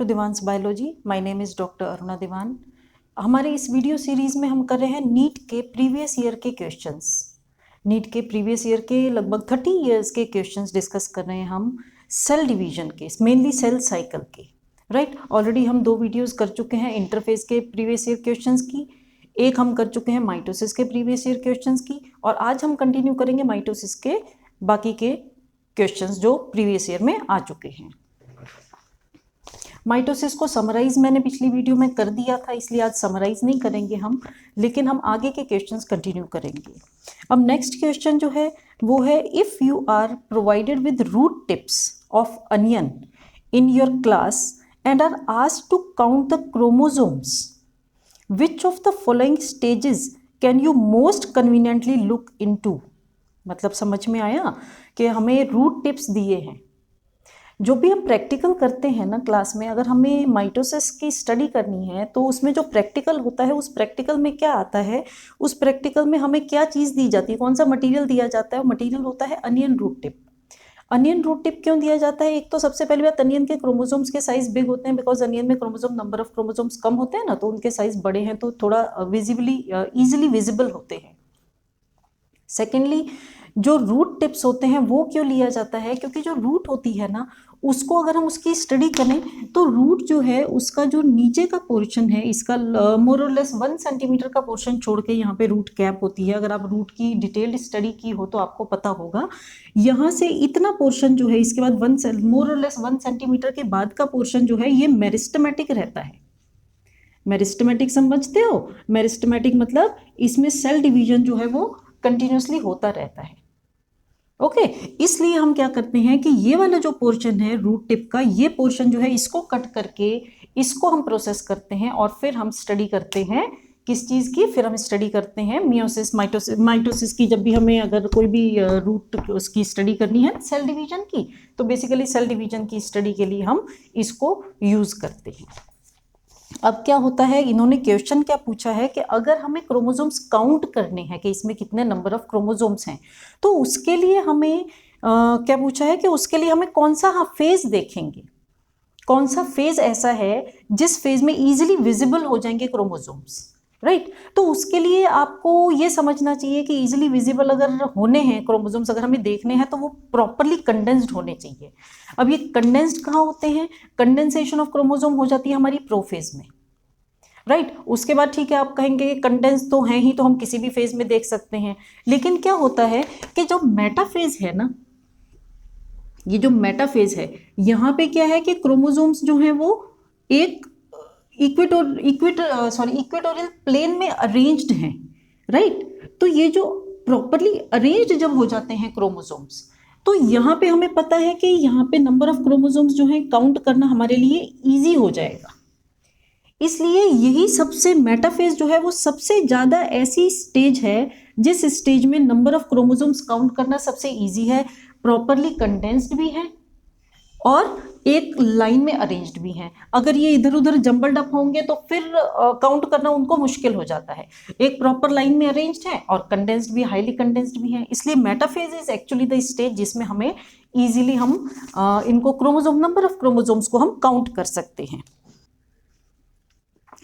दिवान्स biology. My name is doctor Aruna Diwan. हमारे इस video series में हम कर रहे हैं नीट के प्रीवियस ईयर के क्वेश्चंस। नीट के प्रीवियस ईयर के लगभग 30 ईयर्स के क्वेश्चंस डिस्कस कर रहे हैं हम सेल डिवीजन के, मेनली सेल साइकिल के। राइट, ऑलरेडी हम 2 वीडियोस कर चुके हैं इंटरफेस के प्रीवियस ईयर क्वेश्चंस की, एक हम कर चुके हैं माइटोसिस के प्रीवियस ईयर क्वेश्चंस की, और आज हम कंटिन्यू करेंगे माइटोसिस के बाकी के क्वेश्चंस जो प्रीवियस ईयर में आ चुके हैं। माइटोसिस को समराइज मैंने पिछली वीडियो में कर दिया था, इसलिए आज समराइज नहीं करेंगे हम, लेकिन हम आगे के क्वेश्चंस कंटिन्यू करेंगे। अब नेक्स्ट क्वेश्चन जो है वो है, if you are provided with root tips of onion in your class and are asked to count the chromosomes, which of the following stages can you most conveniently look into. मतलब समझ में आया कि हमें रूट टिप्स दिए हैं। जो भी हम प्रैक्टिकल करते हैं ना क्लास में, अगर हमें माइटोसिस की स्टडी करनी है तो उसमें जो प्रैक्टिकल होता है उस प्रैक्टिकल में क्या आता है, उस प्रैक्टिकल में हमें क्या चीज़ दी जाती है, कौन सा मटेरियल दिया जाता है, वो मटेरियल होता है onion root tip. Onion root tip क्यों दिया जाता है? एक तो सबसे पहली बात, अनियन के क्रोमोसोम्स के साइज बिग होते हैं, बिकॉज अनियन में क्रोमोसोम नंबर ऑफ क्रोमोसोम्स कम होते हैं ना, तो उनके साइज बड़े हैं तो थोड़ा ईजिली विजिबल होते हैं। सेकेंडली, जो रूट टिप्स होते हैं वो क्यों लिया जाता है? क्योंकि जो रूट होती है ना, उसको अगर हम उसकी स्टडी करें तो रूट जो है उसका जो नीचे का पोर्शन है, इसका मोर और लेस 1 सेंटीमीटर का पोर्शन छोड़ के यहाँ पे रूट कैप होती है। अगर आप रूट की डिटेल्ड स्टडी की हो तो आपको पता होगा, यहाँ से इतना पोर्शन जो है, इसके बाद मोर और लेस 1 सेंटीमीटर के बाद का पोर्शन जो है ये मेरिस्टेमेटिक रहता है। मेरिस्टेमेटिक समझते हो? मेरिस्टेमेटिक मतलब इसमें सेल डिवीजन जो है वो कंटिन्यूसली होता रहता है। ओके, इसलिए हम क्या करते हैं कि ये वाला जो पोर्शन है रूट टिप का, ये पोर्शन जो है इसको कट करके इसको हम प्रोसेस करते हैं और फिर हम स्टडी करते हैं किस चीज़ की, फिर हम स्टडी करते हैं मियोसिस, माइटोसिस की। जब भी हमें अगर कोई भी रूट उसकी स्टडी करनी है सेल डिवीजन की, तो बेसिकली सेल डिवीजन की स्टडी के लिए हम इसको यूज़ करते हैं। अब क्या होता है, इन्होंने क्वेश्चन क्या पूछा है कि अगर हमें क्रोमोसोम्स काउंट करने हैं कि इसमें कितने नंबर ऑफ क्रोमोसोम्स हैं, तो उसके लिए हमें क्या पूछा है कि उसके लिए हमें कौन सा फेज देखेंगे, कौन सा फेज ऐसा है जिस फेज में इजीली विजिबल हो जाएंगे क्रोमोसोम्स। राइट, तो उसके लिए आपको ये समझना चाहिए कि इजीली विजिबल अगर होने हैं क्रोमोसोम्स, अगर हमें देखने हैं, तो वो प्रॉपरली कंडेंस्ड होने चाहिए। अब ये कंडेंस्ड कहाँ होते हैं? कंडेंसेशन ऑफ क्रोमोसोम हो जाती है हमारी प्रोफेज में। राइट, उसके बाद ठीक है, आप कहेंगे कंडेंस तो हैं ही, तो हम किसी भी फेज में देख सकते हैं। लेकिन क्या होता है कि जो मेटाफेज है ना, ये जो मेटाफेज है, यहाँ पे क्या है कि क्रोमोसोम्स जो हैं वो एक इक्वेटोरियल प्लेन में अरेंज्ड हैं। राइट, तो ये जो प्रॉपरली अरेंज्ड जब हो जाते हैं क्रोमोसोम्स, तो यहाँ पे हमें पता है कि यहाँ पे नंबर ऑफ क्रोमोसोम्स जो हैं काउंट करना हमारे लिए इजी हो जाएगा। इसलिए यही सबसे मेटाफेज जो है वो सबसे ज़्यादा ऐसी स्टेज है जिस स्टेज में नंबर ऑफ क्रोमोसोम्स काउंट करना सबसे इजी है, प्रॉपरली कंडेंस्ड भी है और एक लाइन में अरेंज्ड भी हैं। अगर ये इधर उधर जंबल्ड अप होंगे तो फिर काउंट करना उनको मुश्किल हो जाता है। एक प्रॉपर लाइन में अरेंज्ड है और कंडेंस्ड भी, हाईली कंडेंस्ड भी है। इसलिए metaphase is actually the stage जिसमें हमें इजीली हम इनको क्रोमोसोम, नंबर ऑफ क्रोमोसोम्स को हम काउंट कर सकते हैं।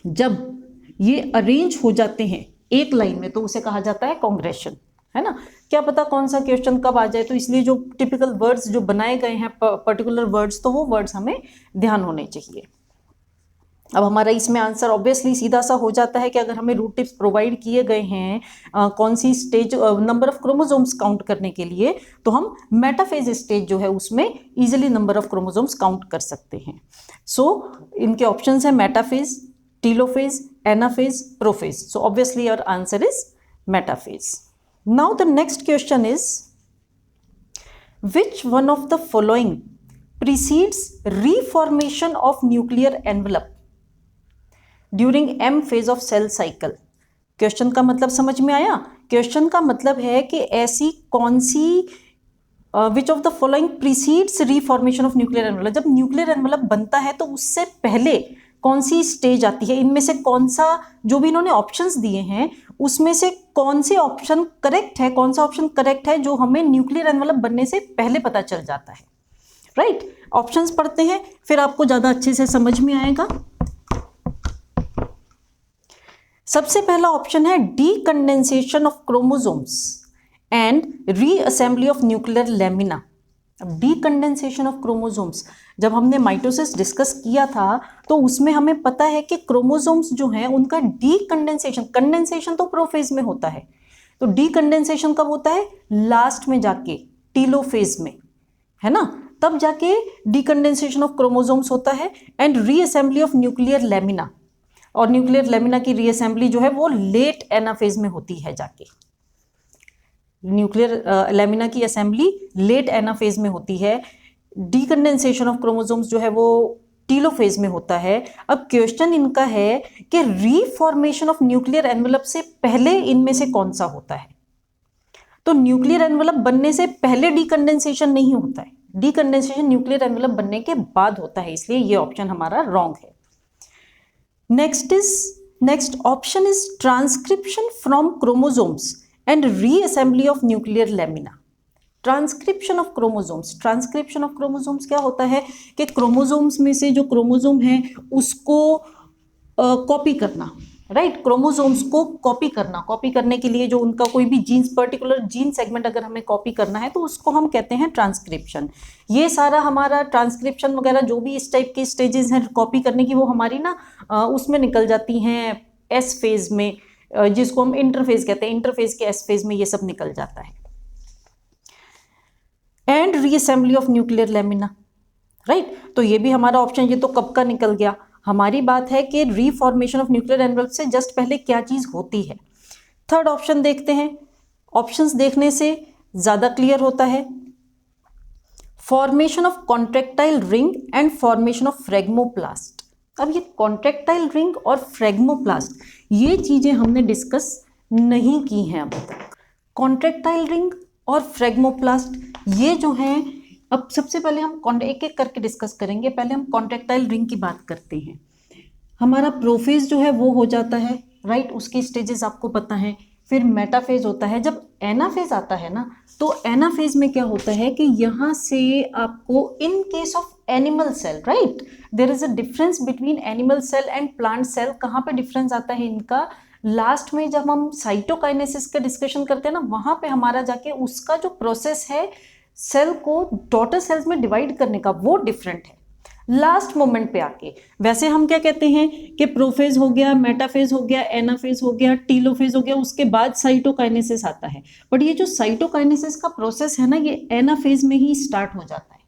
जब ये अरेंज हो जाते हैं एक लाइन में तो उसे कहा जाता है कांग्रेशन, है ना। क्या पता कौन सा क्वेश्चन कब आ जाए, तो इसलिए जो टिपिकल वर्ड्स जो बनाए गए हैं, पर्टिकुलर वर्ड्स, तो वो वर्ड्स हमें ध्यान होने चाहिए। अब हमारा इसमें आंसर ऑब्वियसली सीधा सा हो जाता है कि अगर हमें रूट टिप्स प्रोवाइड किए गए हैं कौन सी stage, number of chromosomes count करने के लिए, तो हम मेटाफेज स्टेज जो है उसमें easily number of chromosomes count कर सकते हैं। सो इनके ऑप्शंस हैं metaphase, telophase, anaphase, prophase. So obviously your answer is metaphase. Now the next question is, which one of the following precedes reformation of nuclear envelope during M phase of cell cycle? Question का मतलब समझ में आया? Question का मतलब है कि ऐसी कौन सी which of the following precedes reformation of nuclear envelope. जब न्यूक्लियर एनवेलप बनता है तो उससे पहले कौन सी स्टेज आती है, इनमें से कौन सा, जो भी इन्होंने ऑप्शंस दिए हैं उसमें से कौन से ऑप्शन करेक्ट है, कौन सा ऑप्शन करेक्ट है जो हमें न्यूक्लियर एनवेलप बनने से पहले पता चल जाता है। राइट। ऑप्शंस पढ़ते हैं फिर आपको ज़्यादा अच्छे से समझ में आएगा। सबसे पहला ऑप्शन है डीकंडेंसेशन of chromosomes and reassembly of nuclear lamina. डीकंडेंसेशन of chromosomes, जब हमने माइटोसिस डिस्कस किया था तो उसमें हमें पता है कि क्रोमोसोम्स जो हैं उनका डीकंडेंसेशन, कंडेंसेशन तो प्रोफेज में होता है, तो डीकंडेंसेशन कब होता है? लास्ट में जाके टीलोफेज में, है ना, तब जाके डीकंडेंसेशन ऑफ क्रोमोसोम्स होता है। And reassembly of nuclear lamina, और न्यूक्लियर लेमिना की रीअसेंबली जो है वो लेट एनाफेज में होती है जाके। न्यूक्लियर लेमिना की असेंबली लेट एनाफेज में होती है। डीकंडेंसेशन ऑफ क्रोमोसोम्स जो है वो टीलोफेज में होता है। अब क्वेश्चन इनका है कि रीफॉर्मेशन ऑफ न्यूक्लियर एनवेलप से पहले इनमें से कौन सा होता है? तो न्यूक्लियर एनवेलप बनने से पहले डीकंडेंसेशन नहीं होता है, डीकंडेंसेशन न्यूक्लियर एनवेलप बनने के बाद होता है, इसलिए ये ऑप्शन हमारा रॉन्ग है। Next option is transcription from chromosomes and reassembly of nuclear lamina. Transcription of chromosomes, transcription of chromosomes क्या होता है कि क्रोमोसोम्स में से जो क्रोमोसोम है उसको कॉपी करना, राइट, क्रोमोसोम्स को कॉपी करना। कॉपी करने के लिए जो उनका कोई भी जीन्स, पर्टिकुलर जीन सेगमेंट अगर हमें कॉपी करना है तो उसको हम कहते हैं ट्रांसक्रिप्शन। ये सारा हमारा ट्रांसक्रिप्शन वगैरह जो भी इस टाइप के स्टेजेस हैं कॉपी करने की, वो हमारी ना उसमें निकल जाती हैं एस फेज में, जिसको हम इंटरफेज कहते हैं, इंटरफेज के एस फेज में ये सब निकल जाता है। And reassembly of nuclear lamina, right, तो ये भी हमारा ऑप्शन, ये तो कब का निकल गया। हमारी बात है कि रीफॉर्मेशन ऑफ न्यूक्लियर एनवेलप से जस्ट पहले क्या चीज होती है। थर्ड ऑप्शन देखते हैं, ऑप्शंस देखने से ज्यादा क्लियर होता है। Formation of contractile ring and formation of phragmoplast. अब ये कॉन्ट्रेक्टाइल रिंग और फ्रेगमोप्लास्ट, ये चीजें हमने डिस्कस नहीं की हैं अभी तक। कॉन्ट्रेक्टाइल रिंग और फ्रेगमोप्लास्ट ये जो हैं, अब सबसे पहले हम एक एक करके डिस्कस करेंगे। पहले हम कॉन्ट्रेक्टाइल रिंग की बात करते हैं। हमारा प्रोफेज जो है वो हो जाता है, राइट, उसकी स्टेजेस आपको पता है। फिर मेटाफेज होता है। जब एनाफेज आता है ना, तो एनाफेज में क्या होता है कि यहाँ से आपको in case of animal cell, right, there is a difference between animal cell and plant cell. कहाँ पे डिफरेंस आता है इनका? लास्ट में जब हम साइटोकाइनेसिस का डिस्कशन करते हैं ना, वहाँ पे हमारा जाके उसका जो प्रोसेस है सेल को डॉटर सेल्स में डिवाइड करने का, वो डिफरेंट है लास्ट मोमेंट पे आके। वैसे हम क्या कहते हैं कि प्रोफेज हो गया, मेटाफेज हो गया, एनाफेज हो गया, टीलोफेज हो गया, उसके बाद साइटोकाइनेसिस आता है। बट ये जो साइटोकाइनेसिस का प्रोसेस है ना, ये एनाफेज में ही स्टार्ट हो जाता है,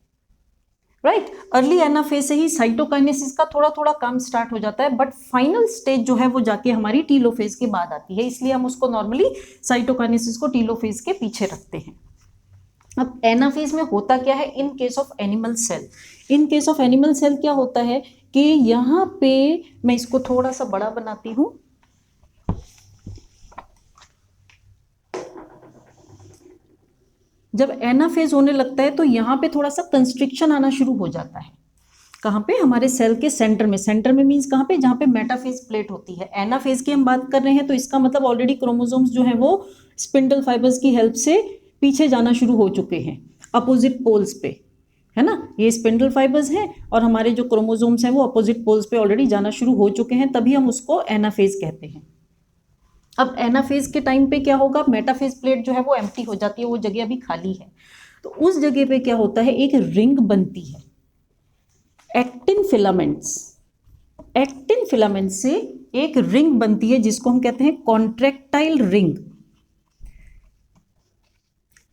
राइट। अर्ली एनाफेज से ही साइटोकाइनेसिस का थोड़ा थोड़ा काम स्टार्ट हो जाता है, बट फाइनल स्टेज जो है वो जाके हमारी टीलोफेज के बाद आती है, इसलिए हम उसको नॉर्मली साइटोकाइनेसिस को टीलोफेज के पीछे रखते हैं। अब एनाफेज में होता क्या है in case of animal cell? In case of animal cell क्या होता है कि यहाँ पे मैं इसको थोड़ा सा बड़ा बनाती हूँ। जब एनाफेज होने लगता है तो यहाँ पे थोड़ा सा कंस्ट्रिक्शन आना शुरू हो जाता है। कहाँ पे? हमारे सेल के सेंटर में। सेंटर में मीन्स कहाँ पे? जहाँ पे मेटाफेज प्लेट होती है। एनाफेज की हम बात कर रहे हैं तो इसका मतलब ऑलरेडी क्रोमोसोम्स जो है वो स्पिंडल फाइबर्स की हेल्प से पीछे जाना शुरू हो चुके हैं अपोजिट पोल्स पे, है ना। ये स्पिंडल फाइबर्स हैं और हमारे जो क्रोमोसोम्स हैं वो अपोजिट पोल्स पे ऑलरेडी जाना शुरू हो चुके हैं, तभी हम उसको एनाफेज कहते हैं। अब एनाफेज के टाइम पे क्या होगा? मेटाफेज प्लेट जो है वो एम्प्टी हो जाती है, वो जगह अभी खाली है। तो उस जगह पे क्या होता है, एक रिंग बनती है एक्टिन फिलामेंट्स। एक्टिन फिलामेंट से एक रिंग बनती है जिसको हम कहते हैं contractile ring,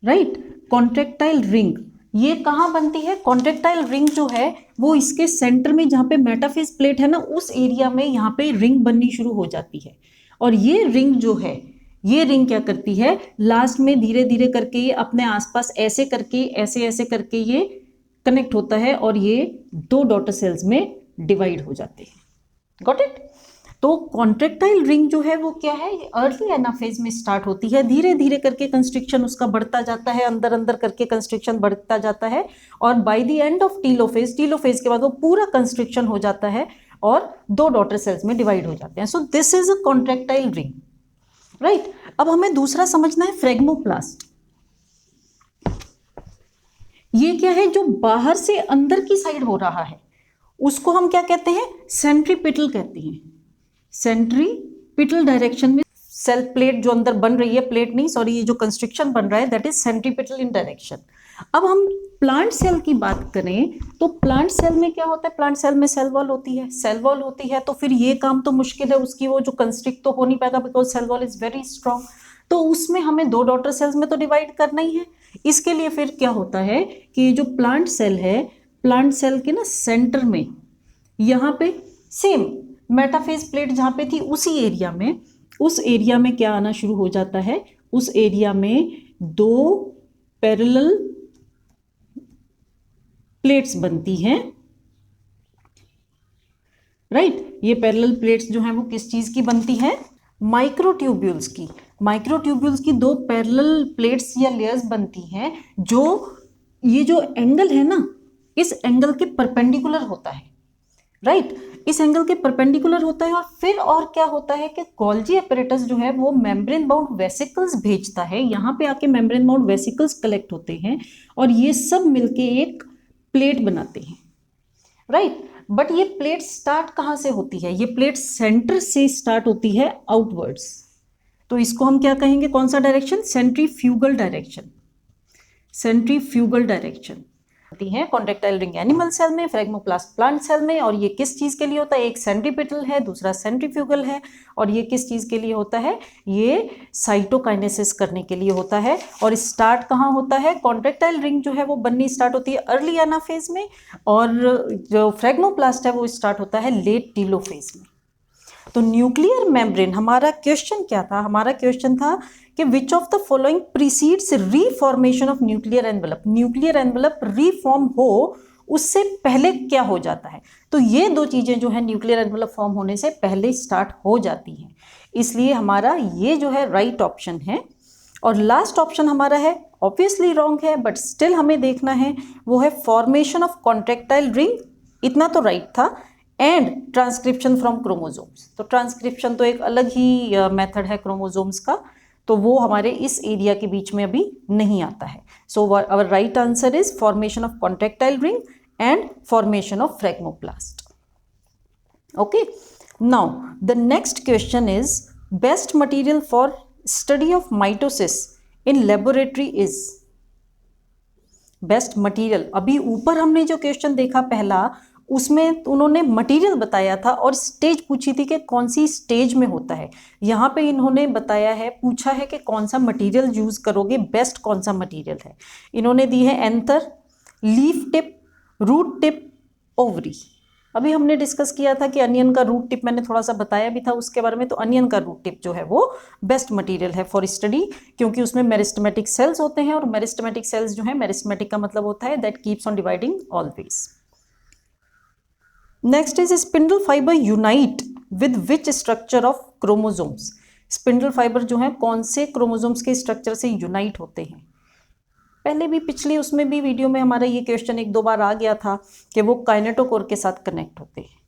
right. Contractile ring ये कहाँ बनती है? कॉन्ट्रेक्टाइल रिंग जो है वो इसके सेंटर में, जहाँ पे मेटाफेज प्लेट है ना, उस एरिया में यहाँ पे रिंग बननी शुरू हो जाती है। और ये रिंग जो है, ये रिंग क्या करती है, लास्ट में धीरे धीरे करके ये अपने आसपास ऐसे करके, ऐसे ऐसे करके ये कनेक्ट होता है और ये दो डॉटर सेल्स में डिवाइड हो जाते हैं। Got it? तो कॉन्ट्रेक्टाइल रिंग जो है वो क्या है, अर्ली एनाफेज में स्टार्ट होती है, धीरे धीरे करके कंस्ट्रिक्शन उसका बढ़ता जाता है, अंदर अंदर करके कंस्ट्रिक्शन बढ़ता जाता है, और by the end of telophase, telophase के बाद वो पूरा कंस्ट्रिक्शन हो जाता है और दो डॉटर सेल्स में डिवाइड हो जाते हैं। So this is a contractile ring, right. अब हमें दूसरा समझना है फ्रेगमोप्लास्ट। ये क्या है, जो बाहर से अंदर की साइड हो रहा है उसको हम क्या कहते हैं, सेंट्रीपिटल कहते हैं। सेंट्रीपिटल डायरेक्शन में सेल प्लेट जो अंदर बन रही है, प्लेट नहीं सॉरी, ये जो कंस्ट्रिक्शन बन रहा है that is centripetal in direction. अब हम प्लांट सेल की बात करें तो प्लांट सेल में क्या होता है, प्लांट सेल में सेल वॉल होती है, सेल वॉल होती है तो फिर ये काम तो मुश्किल है उसकी, वो जो कंस्ट्रिक्ट तो हो नहीं पाएगा because cell wall is very strong, तो उसमें हमें 2 डॉटर सेल्स में तो डिवाइड करना ही है। इसके लिए फिर क्या होता है कि जो प्लांट सेल है, प्लांट सेल के ना सेंटर में यहाँ पे सेम मेटाफेज प्लेट जहाँ पे थी उसी एरिया में, उस एरिया में क्या आना शुरू हो जाता है, उस एरिया में 2 पैरेलल प्लेट्स बनती हैं, राइट। ये पैरेलल प्लेट्स जो हैं वो किस चीज की बनती हैं, माइक्रोट्यूब्यूल्स की। माइक्रोट्यूब्यूल्स की 2 पैरेलल प्लेट्स या लेयर्स बनती हैं, जो ये जो एंगल है ना, इस एंगल के परपेंडिकुलर होता है, राइट। इस एंगल के परपेंडिकुलर होता है और फिर और क्या होता है कि गोल्जी एपरेटस जो है वो मेम्ब्रेन बाउंड वेसिकल्स भेजता है, यहाँ पे आके मेम्ब्रेन बाउंड वेसिकल्स कलेक्ट होते हैं और ये सब मिलके एक प्लेट बनाते हैं, राइट। बट ये प्लेट स्टार्ट कहाँ से होती है, ये प्लेट सेंटर से स्टार्ट होती है आउटवर्ड्स, तो इसको हम क्या कहेंगे, कौन सा direction, centrifugal direction. Centrifugal direction होती है कॉन्ट्रेक्टाइल रिंग एनिमल सेल में, फ्रेगमोप्लास्ट प्लांट सेल में। और ये किस चीज़ के लिए होता है, एक सेंट्रीपिटल है, दूसरा सेंट्रीफ्यूगल है, और ये किस चीज़ के लिए होता है, ये साइटोकाइनेसिस करने के लिए होता है। और स्टार्ट कहाँ होता है, कॉन्ट्रेक्टाइल रिंग जो है वो बननी स्टार्ट होती है अर्ली एनाफेज में, और जो फ्रेगमोप्लास्ट है वो स्टार्ट होता है लेट टीलोफेज में। तो न्यूक्लियर मेम्ब्रेन, हमारा क्वेश्चन क्या था, हमारा क्वेश्चन था कि which of the following precedes reformation of nuclear envelope. Nuclear envelope reform हो उससे पहले क्या हो जाता है, तो ये 2 चीज़ें जो है न्यूक्लियर एनवेलप फॉर्म होने से पहले स्टार्ट हो जाती हैं, इसलिए हमारा ये जो है राइट ऑप्शन है। और लास्ट ऑप्शन हमारा है ऑब्वियसली रॉन्ग है, बट स्टिल हमें देखना है, वो है फॉर्मेशन ऑफ कॉन्ट्रेक्टाइल रिंग, इतना तो राइट था, एंड ट्रांसक्रिप्शन फ्रॉम क्रोमोजोम्स। तो ट्रांसक्रिप्शन तो एक अलग ही मेथड है क्रोमोजोम्स का, तो वो हमारे इस एरिया के बीच में अभी नहीं आता है। So our right answer is formation of contractile ring and formation of phragmoplast. Okay, now the next question is best material for study of mitosis in laboratory is. Best material, अभी ऊपर हमने जो क्वेश्चन देखा पहला, उसमें उन्होंने material बताया था और स्टेज पूछी थी कि कौन सी स्टेज में होता है। यहाँ पे इन्होंने बताया है, पूछा है कि कौन सा मटेरियल यूज करोगे, बेस्ट कौन सा मटेरियल है। इन्होंने दी है anther, leaf tip, root tip, ovary. अभी हमने डिस्कस किया था कि अनियन का रूट टिप, मैंने थोड़ा सा बताया भी था उसके बारे में, तो अनियन का रूट टिप जो है वो बेस्ट मटेरियल है फॉर स्टडी, क्योंकि उसमें मेरिस्टेमेटिक सेल्स होते हैं, और मेरिस्टेमेटिक सेल्स जो है, मेरिस्टेमेटिक का मतलब होता है that keeps on dividing always. Next is spindle fibre unite with which structure of chromosomes. Spindle fibre जो है कौन से क्रोमोजोम्स के स्ट्रक्चर से यूनाइट होते हैं। पहले भी पिछली उसमें भी वीडियो में हमारा ये क्वेश्चन 1-2 बार आ गया था कि वो काइनेटोकोर के साथ कनेक्ट होते हैं,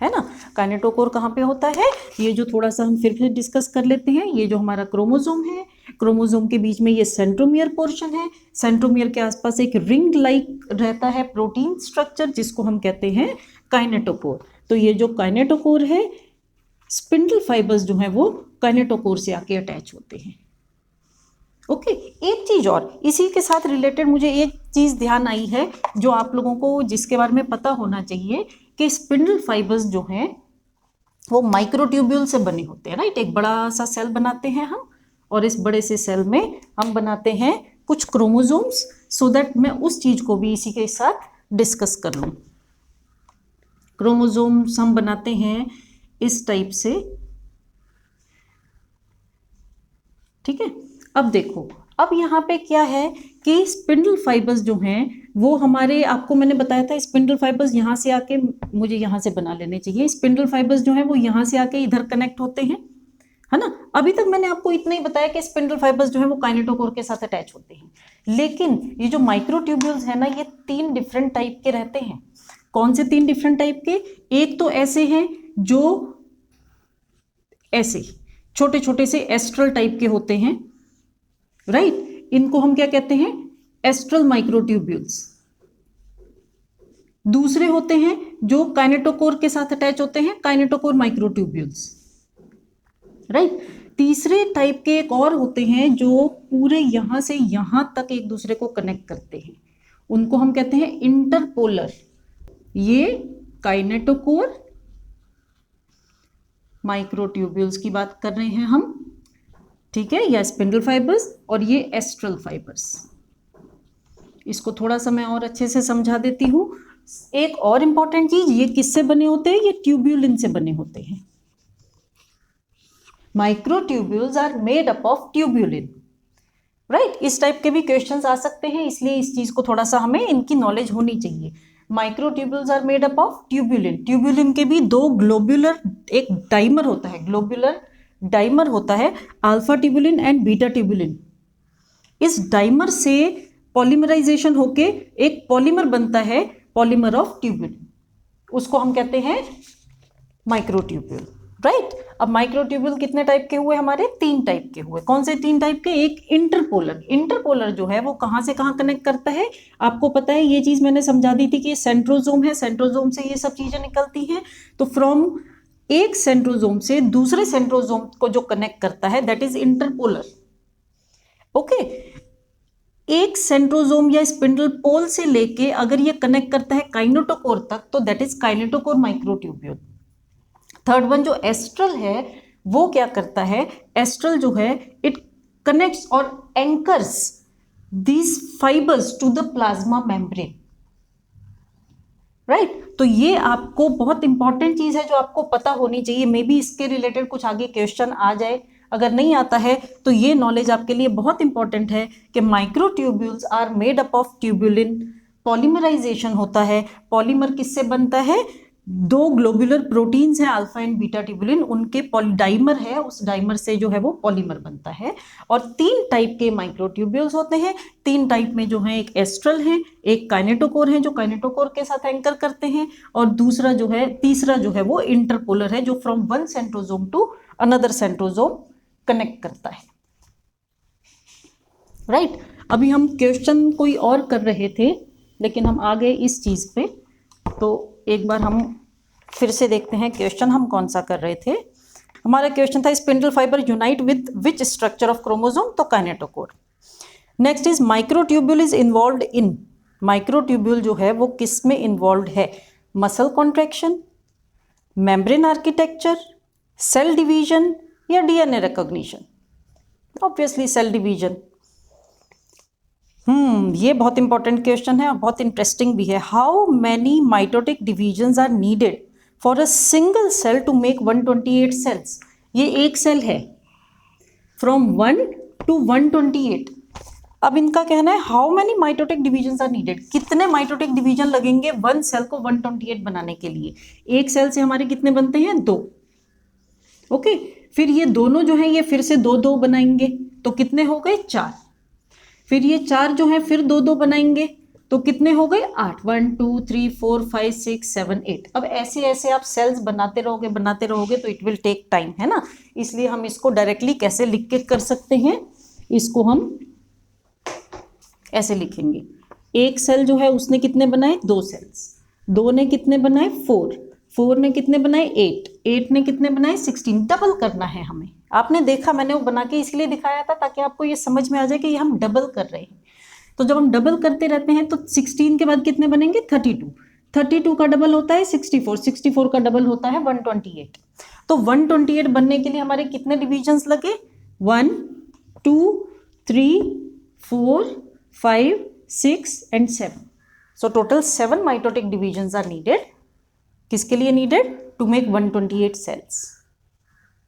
है ना। काइनेटोकोर कहाँ पे होता है, ये जो थोड़ा सा हम फिर डिस्कस कर लेते हैं, ये जो हमारा क्रोमोजोम है, क्रोमोजोम के बीच में ये सेंट्रोमियर पोर्शन है, सेंट्रोमियर के आसपास एक रिंग लाइक रहता है प्रोटीन स्ट्रक्चर जिसको हम कहते हैं काइनेटोकोर। तो ये जो काइनेटोकोर है, स्पिंडल फाइबर्स जो हैं वो काइनेटोकोर से आके अटैच होते हैं। ओके, एक चीज़ और इसी के साथ रिलेटेड मुझे एक चीज़ ध्यान आई है जो आप लोगों को जिसके बारे में पता होना चाहिए कि स्पिंडल फाइबर्स जो हैं वो माइक्रोट्यूब्यूल से बने होते हैं, राइट। एक बड़ा सा सेल बनाते हैं हम, और इस बड़े से सेल में हम बनाते हैं कुछ क्रोमोजोम्स, सो दैट मैं उस चीज़ को भी इसी के साथ डिस्कस कर लूँ। क्रोमोजोम्स हम बनाते हैं इस टाइप से, ठीक है। अब देखो, अब यहाँ पे क्या है कि स्पिंडल फाइबर्स जो हैं वो हमारे, आपको मैंने बताया था स्पिंडल फाइबर्स यहाँ से आके, मुझे यहाँ से बना लेने चाहिए, स्पिंडल फाइबर्स जो हैं वो यहाँ से आके इधर कनेक्ट होते हैं, है ना। अभी तक मैंने आपको इतना ही बताया कि स्पिंडल फाइबर्स जो है वो काइनेटोकोर के साथ अटैच होते हैं, लेकिन ये जो माइक्रोट्यूब्यूल्स है ना, ये 3 डिफरेंट टाइप के रहते हैं। कौन से 3 डिफरेंट टाइप के, एक तो ऐसे हैं जो ऐसे छोटे छोटे से एस्ट्रल टाइप के होते हैं, राइट। इनको हम क्या कहते हैं, एस्ट्रल माइक्रोट्यूब्यूल्स। दूसरे होते हैं जो काइनेटोकोर के साथ अटैच होते हैं, काइनेटोकोर माइक्रोट्यूब्यूल्स, राइट। तीसरे टाइप के एक और होते हैं जो पूरे यहां से यहां तक एक दूसरे को कनेक्ट करते हैं, उनको हम कहते हैं इंटरपोलर। ये काइनेटोकोर माइक्रोट्यूब्यूल्स की बात कर रहे हैं हम, ठीक है, या स्पिंडल फाइबर्स, और ये एस्ट्रल फाइबर्स। इसको थोड़ा सा मैं और अच्छे से समझा देती हूँ। एक और इंपॉर्टेंट चीज, ये किससे बने होते हैं? ये ट्यूब्यूलिन से बने होते हैं। Microtubules are made up of tubulin, right. इस टाइप के भी क्वेश्चंस आ सकते हैं, इसलिए इस चीज को थोड़ा सा हमें इनकी नॉलेज होनी चाहिए। Microtubules are made up of tubulin. Tubulin के भी दो ग्लोब्यूलर, एक डाइमर होता है, ग्लोब्यूलर डाइमर होता है, alpha tubulin and beta tubulin. इस डाइमर से पॉलीमराइजेशन होके एक पॉलीमर बनता है, पॉलीमर ऑफ ट्यूब्यूलिन, उसको हम कहते हैं माइक्रोट्यूब्यूल, राइट। अब माइक्रोट्यूब्यूल कितने टाइप के हुए? हमारे 3 टाइप के हुए। कौन से 3 टाइप के? एक इंटरपोलर। इंटरपोलर जो है वो कहां से कहां कनेक्ट करता है? आपको पता है, ये चीज मैंने समझा दी थी कि सेंट्रोजोम है, सेंट्रोजोम से ये सब चीजें निकलती हैं। तो फ्रॉम एक सेंट्रोजोम से दूसरे सेंट्रोजोम को जो कनेक्ट करता है, दैट इज इंटरपोलर, ओके। एक सेंट्रोजोम या स्पिंडल पोल से लेके अगर ये कनेक्ट करता है काइनेटोकोर तक, तो that is kinetochore microtubule. Third one जो एस्ट्रल है, वो क्या करता है? एस्ट्रल जो है, इट कनेक्ट्स और anchors these fibres to the plasma membrane, right. तो ये आपको बहुत इंपॉर्टेंट चीज है जो आपको पता होनी चाहिए। मे बी इसके रिलेटेड कुछ आगे क्वेश्चन आ जाए, अगर नहीं आता है तो ये नॉलेज आपके लिए बहुत इंपॉर्टेंट है कि microtubules are made up of tubulin. Polymerisation होता है, पॉलीमर किससे बनता है? 2 ग्लोबुलर प्रोटीन्स हैं, अल्फा एंड बीटा ट्यूब्यूलिन, उनके डाइमर है, उस डाइमर से जो है वो पॉलीमर बनता है। और 3 टाइप के माइक्रोट्यूब्यूल्स होते हैं। 3 टाइप में जो है, एक एस्ट्रल है, एक काइनेटोकोर है जो काइनेटोकोर के साथ एंकर करते हैं, और दूसरा जो है, तीसरा जो है वो इंटरपोलर है जो from one centrosome to another centrosome connect करता है, राइट। अभी हम क्वेश्चन कोई और कर रहे थे, लेकिन हम आ गए इस चीज पे, तो एक बार हम फिर से देखते हैं क्वेश्चन हम कौन सा कर रहे थे। हमारा क्वेश्चन था spindle fibre unite with which structure of chromosome, तो kinetochore. Next is microtubule is involved in. Microtubule जो है वो किस में इन्वॉल्व्ड है? Muscle contraction, membrane architecture, cell division या DNA recognition? Obviously cell division. ये बहुत इंपॉर्टेंट क्वेश्चन है और बहुत इंटरेस्टिंग भी है। How many mitotic divisions are needed for a single cell to make 128 cells? ये एक सेल है, फ्रॉम 1 to 128। अब इनका कहना है how many mitotic divisions are needed, कितने माइटोटिक डिवीजन लगेंगे 1 सेल को 128 बनाने के लिए? एक सेल से हमारे कितने बनते हैं? 2, ओके। फिर ये दोनों जो हैं ये फिर से 2-2 बनाएंगे, तो कितने हो गए? 4। फिर ये 4 जो हैं फिर 2-2 बनाएंगे, तो कितने हो गए? 8। 1 2 3 4 5 6 7 8। अब ऐसे ऐसे आप सेल्स बनाते रहोगे तो इट विल टेक टाइम, है ना। इसलिए हम इसको डायरेक्टली कैसे लिख के कर सकते हैं? इसको हम ऐसे लिखेंगे, एक सेल जो है उसने कितने बनाए? 2 सेल्स। 2 ने कितने बनाए? 4। 4 ने कितने बनाए? 8। 8 ने कितने बनाए? 16। डबल करना है हमें। आपने देखा, मैंने वो बना के इसलिए दिखाया था ताकि आपको ये समझ में आ जाए कि ये हम डबल कर रहे हैं। तो जब हम डबल करते रहते हैं तो 16 के बाद कितने बनेंगे? 32। 32 का डबल होता है 64। 64 का डबल होता है 128। तो 128 बनने के लिए हमारे कितने डिविजन्स लगे? 1 2 3 4 5 6 and 7। So total 7 mitotic divisions are needed. किसके लिए needed? To make 128 cells,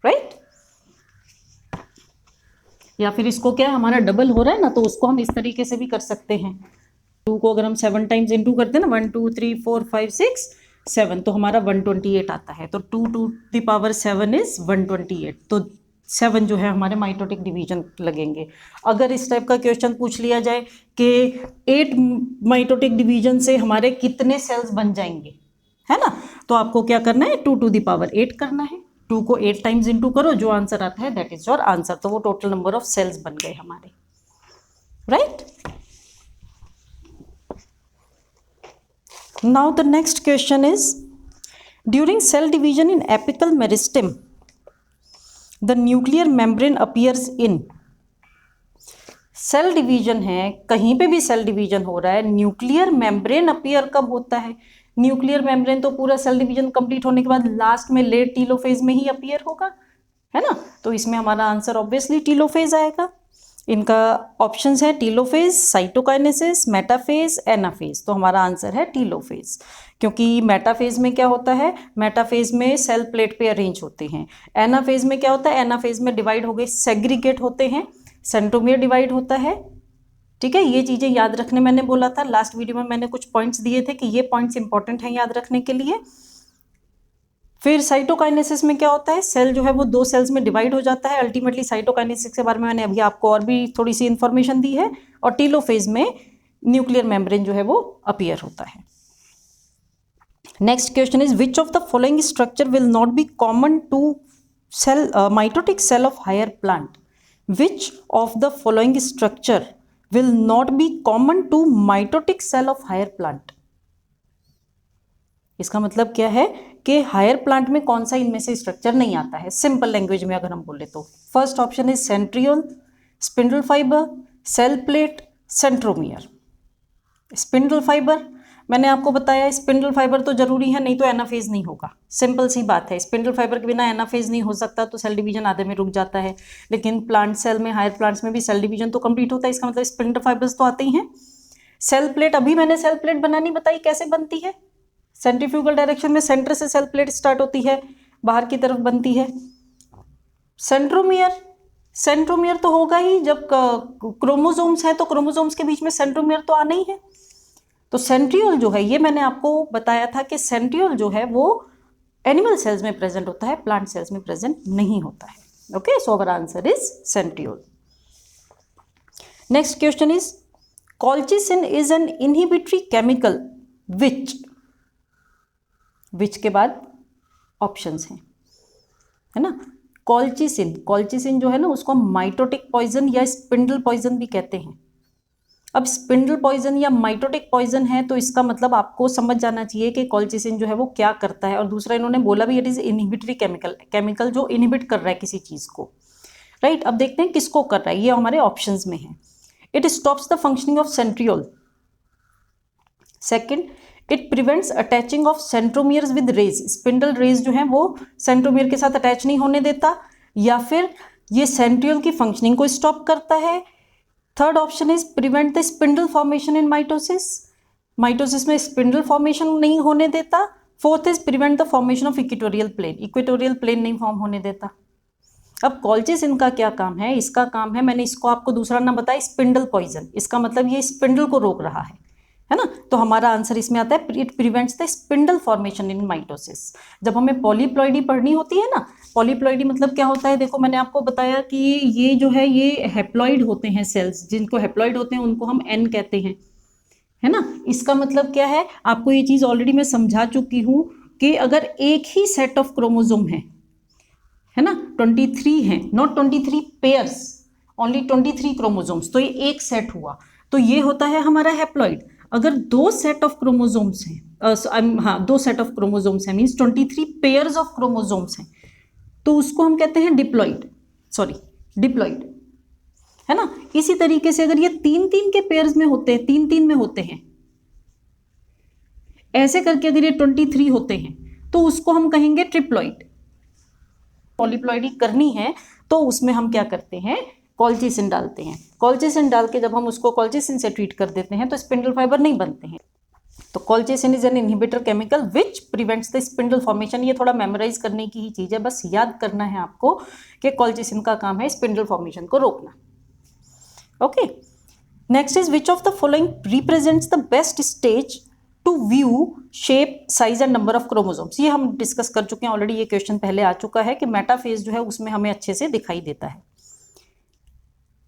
right. या फिर इसको क्या, हमारा डबल हो रहा है ना, तो उसको हम इस तरीके से भी कर सकते हैं। 2 को अगर हम 7 टाइम्स इंटू करते हैं ना, 1 2 3 4 5 6 7, तो हमारा 128 आता है। तो 2 to the power 7 इज 128। तो 7 जो है हमारे माइटोटिक डिवीजन लगेंगे। अगर इस टाइप का क्वेश्चन पूछ लिया जाए कि 8 माइटोटिक डिवीजन से हमारे कितने सेल्स बन जाएंगे, है ना, तो आपको क्या करना है? 2 to the power 8 करना है। 2 को 8 टाइम्स इंटू करो, जो आंसर आता है दैट इज योर आंसर। तो वो टोटल नंबर ऑफ सेल्स बन गए हमारे, right. Now the next question is, during cell division in apical meristem, the nuclear membrane appears in. Cell division है, कहीं पे भी सेल डिवीजन हो रहा है, न्यूक्लियर मेम्ब्रेन अपीयर कब होता है? न्यूक्लियर मेम्ब्रेन तो पूरा सेल डिवीजन कंप्लीट होने के बाद लास्ट में लेट टीलोफेज में ही अपीयर होगा, है ना? तो इसमें हमारा आंसर ऑब्वियसली टीलोफेज आएगा। इनका ऑप्शंस है टीलोफेज, साइटोकाइनेसिस, मेटाफेज, एनाफेज। तो हमारा आंसर है टीलोफेज, क्योंकि मेटाफेज में क्या होता है? मेटाफेज में सेल प्लेट पे अरेंज होते हैं। एनाफेज में क्या होता है? एनाफेज में डिवाइड हो गए, सेग्रीगेट होते हैं, सेंट्रोमियर डिवाइड होता है। ठीक है, ये चीज़ें याद रखने मैंने बोला था लास्ट वीडियो में, मैंने कुछ पॉइंट्स दिए थे कि ये पॉइंट्स इंपॉर्टेंट हैं याद रखने के लिए। फिर साइटोकाइनेसिस में क्या होता है? सेल जो है वो 2 सेल्स में डिवाइड हो जाता है अल्टीमेटली। साइटोकाइनेसिस के बारे में मैंने अभी आपको और भी थोड़ी सी इंफॉर्मेशन दी है। और टीलोफेज में न्यूक्लियर मेम्ब्रेन जो है वो अपीयर होता है। Next question is, which of the following structure will not be common to cell mitotic cell of higher plant? Which of the following structure will not be common to mitotic cell of higher plant? इसका मतलब क्या है कि higher plant में कौन सा इनमें से स्ट्रक्चर नहीं आता है? सिंपल लैंग्वेज में अगर हम बोले तो first option is centriole, spindle fibre, cell plate, centromere. Spindle fibre मैंने आपको बताया, स्पिंडल फाइबर तो जरूरी है, नहीं तो एनाफेज नहीं होगा। सिंपल सी बात है, स्पिंडल फाइबर के बिना एनाफेज नहीं हो सकता, तो सेल डिवीजन आधे में रुक जाता है। लेकिन प्लांट सेल में, हायर प्लांट्स में भी सेल डिवीजन तो कंप्लीट होता है, इसका मतलब स्पिंडल फाइबर्स तो आते ही हैं। सेल प्लेट, अभी मैंने सेल प्लेट बनानी बताई कैसे बनती है। सेंट्रीफ्यूगल डायरेक्शन में सेंटर से सेल प्लेट स्टार्ट होती है, बाहर की तरफ बनती है। सेंट्रोमियर, सेंट्रोमियर तो होगा ही, जब क्रोमोसोम्स हैं तो क्रोमोसोम्स के बीच में सेंट्रोमियर तो आना ही है। तो सेंट्रियोल जो है, ये मैंने आपको बताया था कि सेंट्रियोल जो है वो एनिमल सेल्स में प्रेजेंट होता है, प्लांट सेल्स में प्रेजेंट नहीं होता है। Okay, so our answer is centriole. Next question is, colchicine is an inhibitory chemical which के बाद ऑप्शंस हैं, है ना? कॉल्चिसिन, कॉल्चिसिन जो है ना, उसको माइटोटिक पॉइजन या स्पिंडल पॉइजन भी कहते हैं। अब स्पिंडल पॉइजन या माइटोटिक पॉइजन है तो इसका मतलब आपको समझ जाना चाहिए कि कॉल्चिसिन जो है वो क्या करता है। और दूसरा इन्होंने बोला भी, it is inhibitory chemical, chemical जो इनहिबिट कर रहा है किसी चीज को, राइट? अब देखते हैं किसको कर रहा है, ये हमारे ऑप्शंस में है। It stops the functioning of centriole. Second, it prevents attaching of centromeres with rays, spindle rays जो है वो सेंट्रोमियर के साथ अटैच नहीं होने देता, या फिर ये सेंट्रियोल की फंक्शनिंग को स्टॉप करता है। Third option is prevent the spindle formation in mitosis, mitosis में स्पिंडल फॉर्मेशन नहीं होने देता। Fourth is prevent the formation of equatorial plane, equatorial plane नहीं फॉर्म होने देता। अब कॉल्चिसिन का क्या काम है? इसका काम है, मैंने इसको आपको दूसरा नाम बताया, स्पिंडल पॉइजन। इसका मतलब ये स्पिंडल को रोक रहा है ना? तो हमारा आंसर इसमें आता है, it prevents the spindle formation in mitosis. जब हमें पॉलीप्लॉइडी पढ़नी होती है ना, पॉलीप्लॉइडी मतलब क्या होता है? देखो मैंने आपको बताया कि ये जो है ये हैप्लॉइड होते हैं सेल्स, जिनको हैप्लॉइड होते हैं उनको हम एन कहते हैं, है ना? इसका मतलब क्या है? आपको ये चीज़ ऑलरेडी मैं समझा चुकी हूँ कि अगर एक ही सेट ऑफ क्रोमोसोम है ना, 23 हैं, नॉट 23 पेयर्स, ओनली 23 क्रोमोसोम्स, तो ये एक सेट हुआ, तो ये होता है हमारा हैप्लॉइड। अगर 2 सेट ऑफ क्रोमोसोम्स हैं, हाँ 2 सेट ऑफ क्रोमोसोम्स हैं, मीन्स 23 पेयर्स ऑफ क्रोमोसोम्स हैं, तो उसको हम कहते हैं डिप्लॉइड, डिप्लॉइड, है ना? इसी तरीके से अगर ये 3-3 के पेयर्स में होते हैं, 3-3 में होते हैं, ऐसे करके अगर ये 23 होते हैं तो उसको हम कहेंगे ट्रिप्लॉइड। पॉलीप्लॉइडी करनी है तो उसमें हम क्या करते हैं? कॉल्चिसिन डालते हैं। कॉल्चिसिन डाल के जब हम उसको कॉल्चिसिन से ट्रीट कर देते हैं तो स्पिंडल फाइबर नहीं बनते हैं। तो colchicine is N inhibitor chemical which prevents the spindle formation. ये थोड़ा मेमोराइज करने की ही चीज़ है, बस याद करना है आपको कि कॉल्चिसिन का काम है स्पिंडल फॉर्मेशन को रोकना। Okay, next is which of the following represents the best stage to view shape, size and number of chromosomes. ये हम डिस्कस कर चुके हैं ऑलरेडी, ये क्वेश्चन पहले आ चुका है कि मेटाफेज जो है उसमें हमें अच्छे से दिखाई देता है।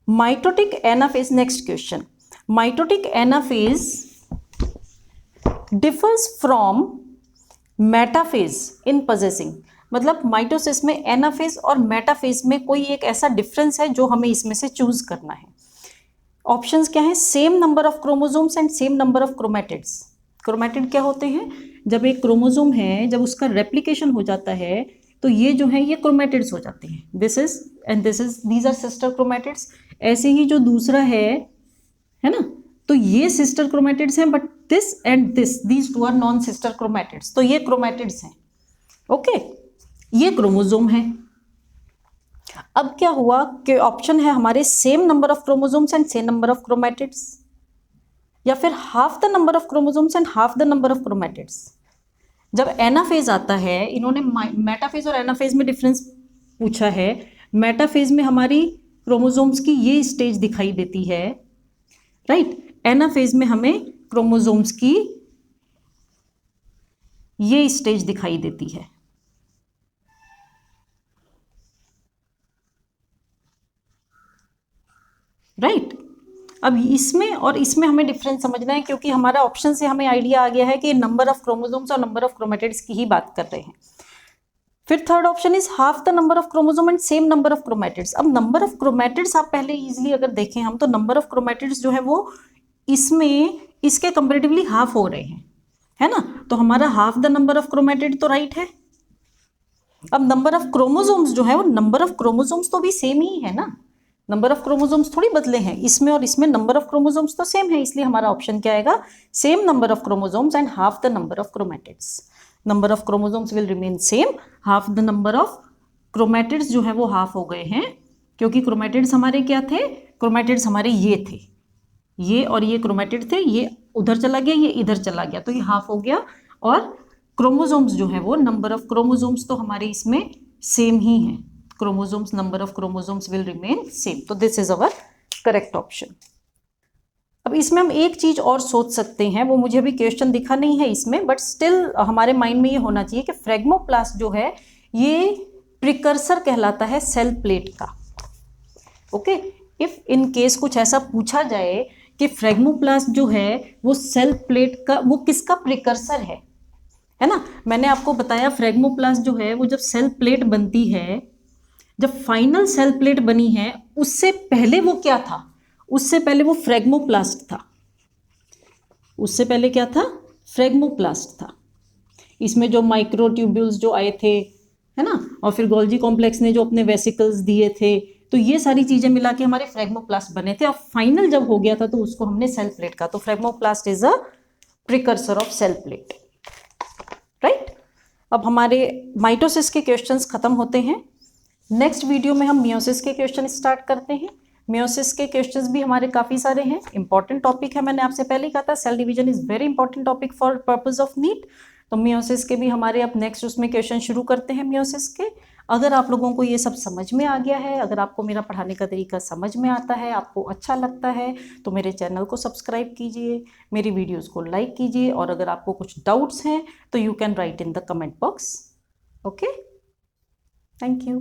Mitotic anaphase, next question, mitotic anaphase differs from metaphase in possessing, मतलब माइटोसिस में एनाफेज और मेटाफेज में कोई एक ऐसा डिफरेंस है जो हमें इसमें से चूज करना है। ऑप्शंस क्या है? Same number of chromosomes and same number of chromatids. Chromatid क्या होते हैं? जब एक क्रोमोसोम है, जब उसका रेप्लिकेशन हो जाता है तो ये जो है ये क्रोमैटिड्स हो जाते हैं। This is and this is, these are sister chromatids. ऐसे ही जो दूसरा है ना, तो ये सिस्टर क्रोमैटिड्स हैं, but this and this, these two are non sister chromatids. तो ये क्रोमैटिड्स हैं, ओके। ये क्रोमोसोम है। अब क्या हुआ कि ऑप्शन है हमारे same number of chromosomes and same number of chromatids, या फिर half the number of chromosomes and half the number of chromatids. जब एनाफेज आता है, इन्होंने मेटाफेज और एनाफेज में डिफरेंस पूछा है। मेटाफेज में हमारी क्रोमोसोम्स की ये स्टेज दिखाई देती है, राइट। एनाफेज में हमें क्रोमोसोम्स की ये स्टेज दिखाई देती है, राइट। अब इसमें और इसमें हमें डिफरेंस समझना है, क्योंकि हमारा ऑप्शन से हमें आइडिया आ गया है कि नंबर ऑफ क्रोमोसोम्स और नंबर ऑफ क्रोमैटिड्स की ही बात कर रहे हैं। फिर third option is half the number of chromosome and same number of chromatids. अब नंबर ऑफ क्रोमैटिड्स आप पहले इजीली अगर देखें हम, तो नंबर ऑफ क्रोमैटिड्स जो है वो इसमें इसके कंपेरेटिवली हाफ हो रहे हैं, है ना। तो हमारा half the number of chromatid तो राइट है। अब नंबर ऑफ क्रोमोसोम्स जो है वो नंबर ऑफ क्रोमोसोम्स तो भी सेम ही है ना, नंबर ऑफ क्रोमोसोम्स थोड़ी बदले हैं। इसमें और इसमें नंबर ऑफ क्रोमोसोम्स तो सेम है, इसलिए हमारा ऑप्शन क्या आएगा? Same number of chromosomes and half the number of chromatids. Number of chromosomes will remain same, half the number of chromatids जो है वो हाफ हो गए हैं, क्योंकि क्रोमैटिड्स हमारे क्या थे? क्रोमैटिड्स हमारे ये थे, ये और ये क्रोमैटिड थे, ये उधर चला गया, ये इधर चला गया, तो ये हाफ हो गया। और क्रोमोसोम्स जो है वो नंबर ऑफ क्रोमोसोम्स तो हमारे इसमें सेम ही है, chromosomes number of chromosomes will remain same. तो this is our correct option. अब इसमें हम एक चीज और सोच सकते हैं, वो मुझे अभी क्वेश्चन दिखा नहीं है इसमें, बट स्टिल हमारे माइंड में ये होना चाहिए कि फ्रेगमोप्लास्ट जो है ये प्रिकर्सर कहलाता है सेल प्लेट का, ओके। इफ इन केस कुछ ऐसा पूछा जाए कि फ्रेगमोप्लास्ट जो है वो सेल प्लेट का, वो किसका प्रिकर्सर है ना। मैंने आपको बताया फ्रेगमोप्लास्ट जो है वो जब सेल प्लेट बनती है, जब फाइनल सेल प्लेट बनी है, उससे पहले वो क्या था? उससे पहले वो फ्रेगमोप्लास्ट था। उससे पहले क्या था? फ्रेगमोप्लास्ट था। इसमें जो माइक्रोट्यूब्यूल्स जो आए थे, है ना, और फिर गोल्जी कॉम्प्लेक्स ने जो अपने वेसिकल्स दिए थे, तो ये सारी चीजें मिला के हमारे फ्रेगमोप्लास्ट बने थे। और फाइनल जब हो गया था तो उसको हमने सेल प्लेट का, तो phragmoplast is a precursor of cell plate, right. अब हमारे माइटोसिस के क्वेश्चंस खत्म होते हैं। नेक्स्ट वीडियो में हम मियोसिस के क्वेश्चन स्टार्ट करते हैं। मियोसिस के क्वेश्चंस भी हमारे काफ़ी सारे हैं, इंपॉर्टेंट टॉपिक है। मैंने आपसे पहले ही कहा था cell division is very important topic for purpose of NEET. तो मियोसिस के भी हमारे अब नेक्स्ट उसमें क्वेश्चन शुरू करते हैं मियोसिस के। अगर आप लोगों को ये सब समझ में आ गया है, अगर आपको मेरा पढ़ाने का तरीका समझ में आता है, आपको अच्छा लगता है, तो मेरे चैनल को सब्सक्राइब कीजिए, मेरी वीडियोज़ को लाइक कीजिए, और अगर आपको कुछ डाउट्स हैं तो you can write in the comment box, okay. Thank you.